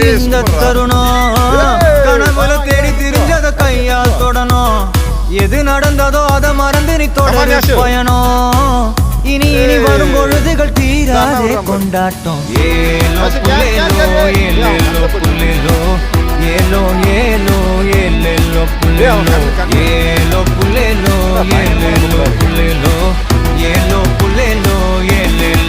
இந்த தருணம் கனவுல தேடி திரிஞ்சத கையால் தொடணும் எது நடந்ததோ அதை மறந்து நீ தொடர பயணம் இனி இனி வரும் பொழுதுகள் தீராதே கொண்டாட்டம் ஏலோ புல்லேலோ ஏலேலோ புல்லேலோ ஏலோ ஏலோ ஏலேலோ புல்லேலோ ஏலோ புல்லேலோ ஏலேலோ புல்லேலோ ஏலோ புல்லேலோ ஏலேலோ